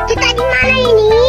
Kita di mana ini?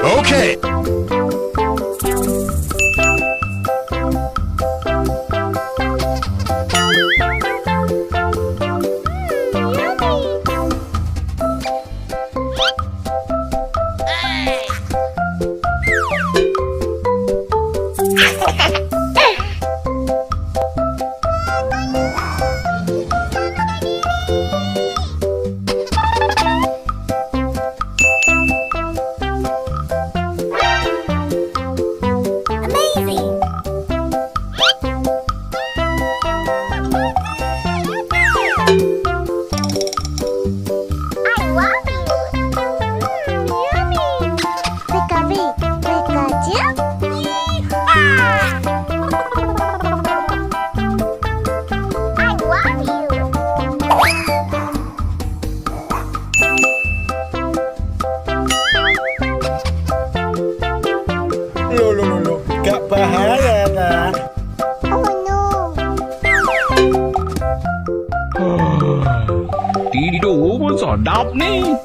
Okay. Loh, gak bahaya kan? Tidur pun sedap ni.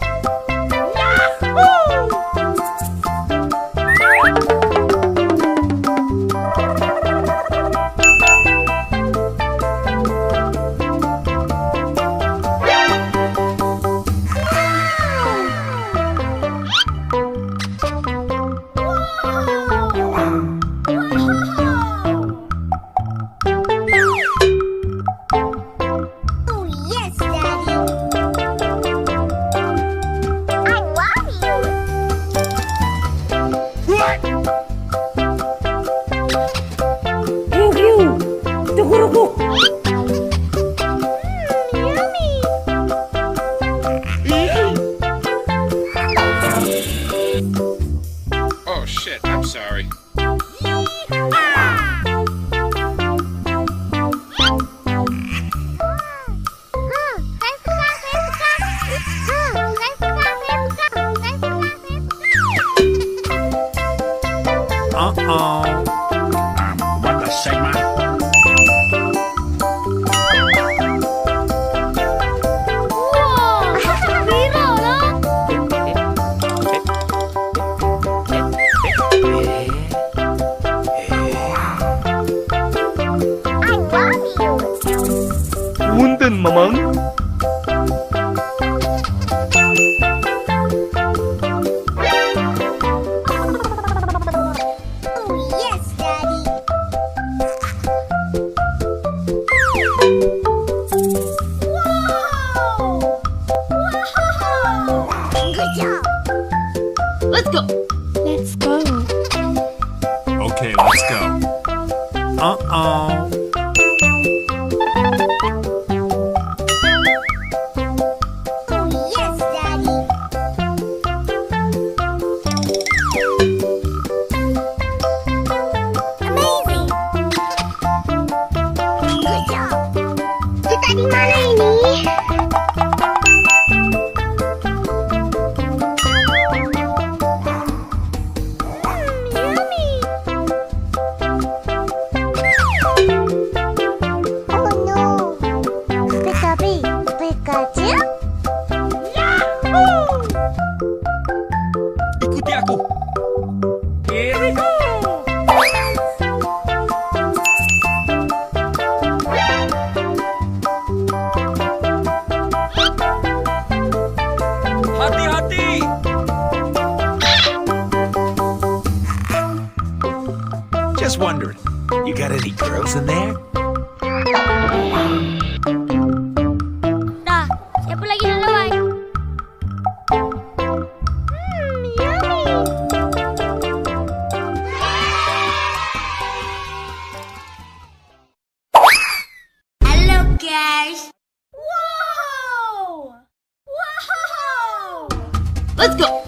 Oh shit, I'm sorry. What the Sigma? Punten, Mamang. Let's go. Let's go. Okay, let's go. Yes, Daddy. Amazing. Good job. Kita di mana ini? Yummy. Just wondering, you got any girls in there? Dah, siapa lagi nak lawan? Yummy. Hello guys. Wow! Wow! Let's go.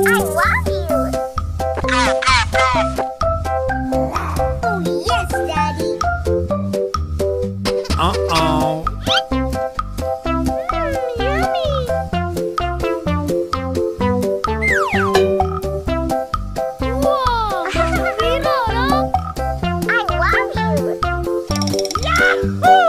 I love you. Oh yes, Daddy. Uh-oh. Yummy. Wow, gembira loh. I love you. Yahoo!